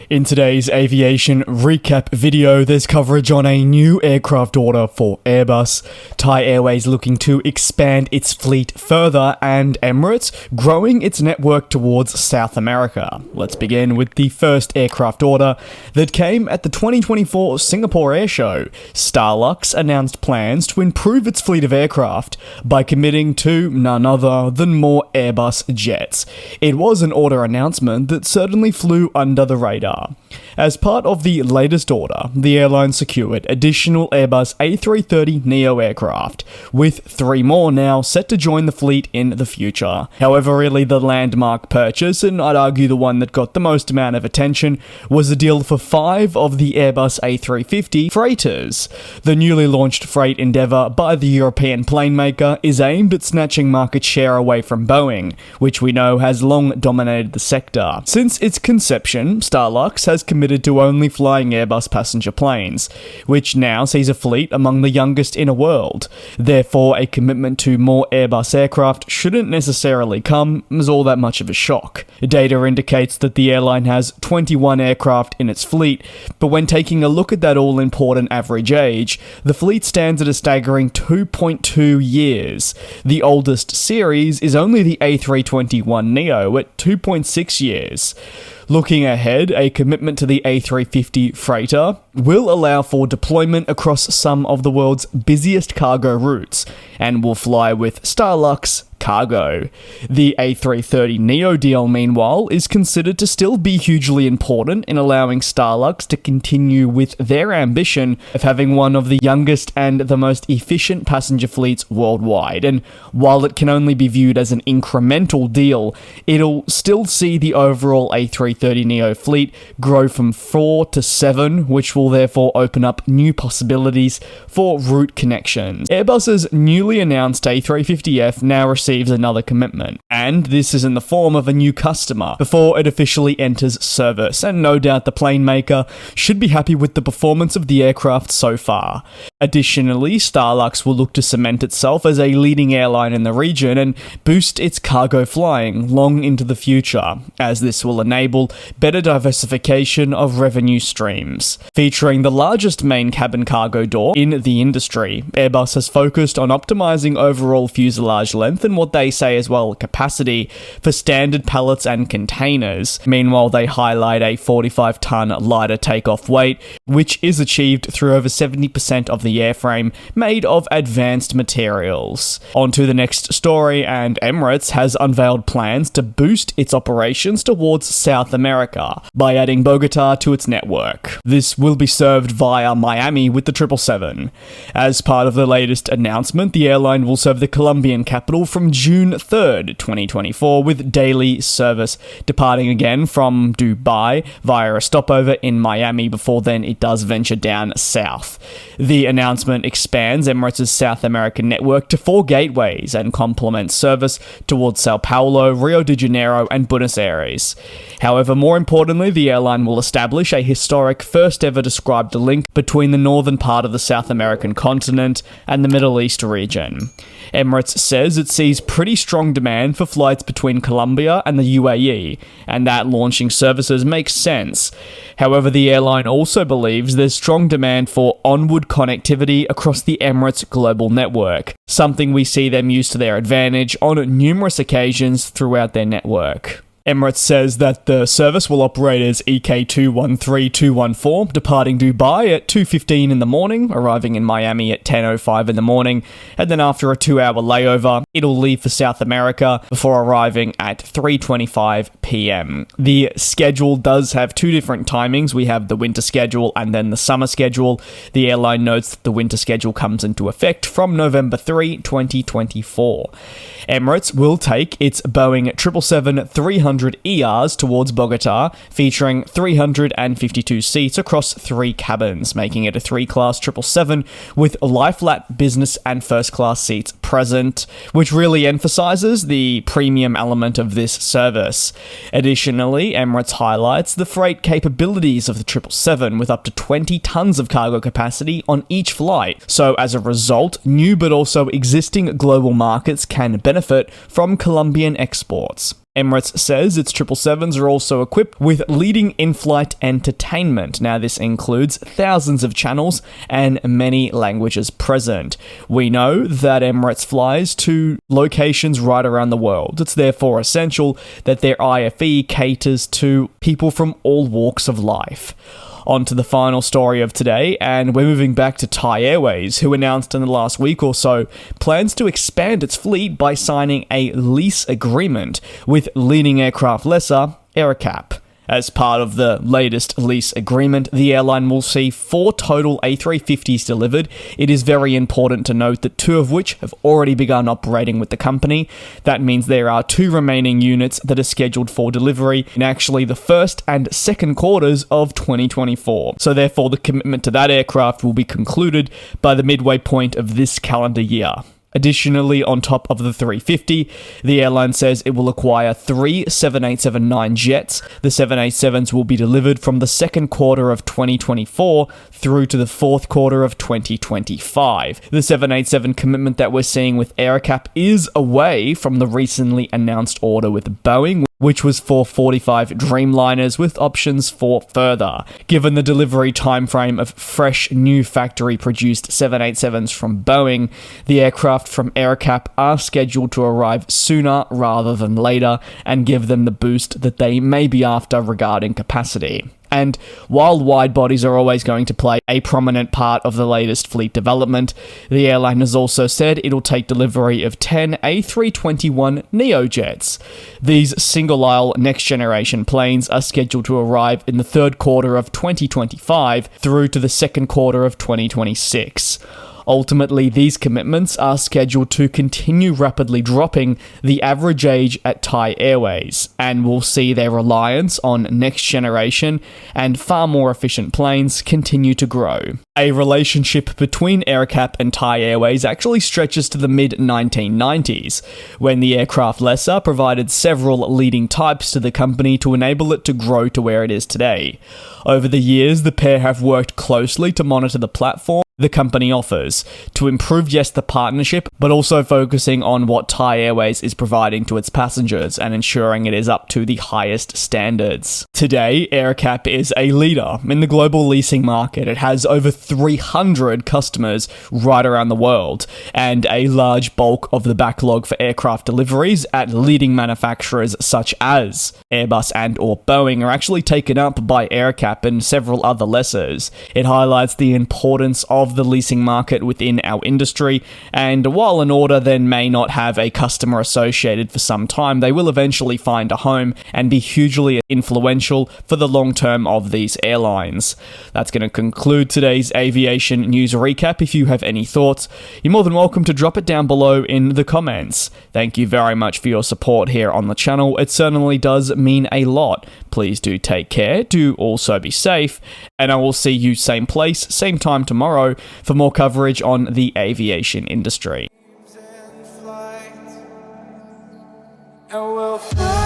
In today's aviation recap video, there's coverage on a new aircraft order for Airbus, Thai Airways looking to expand its fleet further, and Emirates growing its network towards South America. Let's begin with the first aircraft order that came at the 2024 Singapore Air Show. Starlux announced plans to improve its fleet of aircraft by committing to none other than more Airbus jets. It was an order announcement that certainly flew under the radar. As part of the latest order, the airline secured additional Airbus A330neo aircraft, with 3 more now set to join the fleet in the future. However, really the landmark purchase, and I'd argue the one that got the most amount of attention, was a deal for 5 of the Airbus A350 Freighters. The newly launched freight endeavour by the European plane maker is aimed at snatching market share away from Boeing, which we know has long dominated the sector. Since its conception, Starlux has committed to only flying Airbus passenger planes, which now sees a fleet among the youngest in the world. Therefore, a commitment to more Airbus aircraft shouldn't necessarily come as all that much of a shock. Data indicates that the airline has 21 aircraft in its fleet, but when taking a look at that all-important average age, the fleet stands at a staggering 2.2 years. The oldest series is only the A321neo at 2.6 years. Looking ahead, a commitment to the A350 Freighter will allow for deployment across some of the world's busiest cargo routes, and will fly with Starlux cargo. The A330neo deal, meanwhile, is considered to still be hugely important in allowing Starlux to continue with their ambition of having one of the youngest and the most efficient passenger fleets worldwide, and while it can only be viewed as an incremental deal, it'll still see the overall A330neo fleet grow from 4 to 7, which will therefore open up new possibilities for route connections. Airbus's newly announced A350F now receives another commitment, and this is in the form of a new customer before it officially enters service, and no doubt the plane maker should be happy with the performance of the aircraft so far. Additionally, Starlux will look to cement itself as a leading airline in the region and boost its cargo flying long into the future, as this will enable better diversification of revenue streams. Featuring the largest main cabin cargo door in the industry, Airbus has focused on optimizing overall fuselage length and what they say as well capacity for standard pallets and containers. Meanwhile, they highlight a 45-ton lighter takeoff weight, which is achieved through over 70% of the airframe made of advanced materials. On to the next story, and Emirates has unveiled plans to boost its operations towards South America by adding Bogota to its network. This will be served via Miami with the 777. As part of the latest announcement, the airline will serve the Colombian capital from June 3rd, 2024, with daily service departing again from Dubai via a stopover in Miami before then it does venture down south. The announcement expands Emirates' South American network to 4 gateways and complements service towards Sao Paulo, Rio de Janeiro, and Buenos Aires. However, more importantly, the airline will establish a historic first ever described link between the northern part of the South American continent and the Middle East region. Emirates says it sees pretty strong demand for flights between Colombia and the UAE, and that launching services makes sense. However, the airline also believes there's strong demand for onward connectivity across the Emirates global network, something we see them use to their advantage on numerous occasions throughout their network. Emirates says that the service will operate as EK213214, departing Dubai at 2:15 in the morning, arriving in Miami at 10:05 in the morning, and then after a 2-hour layover, it'll leave for South America before arriving at 3:25 p.m. The schedule does have 2 different timings. We have the winter schedule and then the summer schedule. The airline notes that the winter schedule comes into effect from November 3, 2024. Emirates will take its Boeing 777-300ERs towards Bogota, featuring 352 seats across 3 cabins, making it a 3-class 777 with lie-flat business and first-class seats present, which really emphasizes the premium element of this service. Additionally, Emirates highlights the freight capabilities of the 777 with up to 20 tons of cargo capacity on each flight. So as a result, new but also existing global markets can benefit from Colombian exports. Emirates says its 777s are also equipped with leading in-flight entertainment. Now, this includes thousands of channels and many languages present. We know that Emirates flies to locations right around the world. It's therefore essential that their IFE caters to people from all walks of life. On to the final story of today, and we're moving back to Thai Airways, who announced in the last week or so plans to expand its fleet by signing a lease agreement with leading aircraft lessor AerCap. As part of the latest lease agreement, the airline will see 4 total A350s delivered. It is very important to note that 2 of which have already begun operating with the company. That means there are 2 remaining units that are scheduled for delivery in actually the first and second quarters of 2024. So therefore, the commitment to that aircraft will be concluded by the midway point of this calendar year. Additionally, on top of the 350, the airline says it will acquire 3 787-9 jets. The 787s will be delivered from the second quarter of 2024 through to the fourth quarter of 2025. The 787 commitment that we're seeing with AerCap is away from the recently announced order with Boeing, which was for 45 Dreamliners with options for further. Given the delivery timeframe of fresh, new factory-produced 787s from Boeing, the aircraft from AerCap are scheduled to arrive sooner rather than later and give them the boost that they may be after regarding capacity. And while wide bodies are always going to play a prominent part of the latest fleet development, the airline has also said it'll take delivery of 10 A321neo jets. These single-aisle next-generation planes are scheduled to arrive in the third quarter of 2025 through to the second quarter of 2026. Ultimately, these commitments are scheduled to continue rapidly dropping the average age at Thai Airways, and will see their reliance on next-generation and far more efficient planes continue to grow. A relationship between AerCap and Thai Airways actually stretches to the mid-1990s, when the aircraft lessor provided several leading types to the company to enable it to grow to where it is today. Over the years, the pair have worked closely to monitor the platform the company offers, to improve, yes, the partnership, but also focusing on what Thai Airways is providing to its passengers and ensuring it is up to the highest standards. Today, AerCap is a leader in the global leasing market. It has over 300 customers right around the world, and a large bulk of the backlog for aircraft deliveries at leading manufacturers such as Airbus and or Boeing are actually taken up by AerCap and several other lessors. It highlights the importance of the leasing market within our industry, and while an order then may not have a customer associated for some time, they will eventually find a home and be hugely influential for the long term of these airlines. That's going to conclude today's aviation news recap. If you have any thoughts, you're more than welcome to drop it down below in the comments. Thank you very much for your support here on the channel. It certainly does mean a lot. Please do take care, do also be safe, and I will see you same place, same time tomorrow for more coverage on the aviation industry. And we'll fly.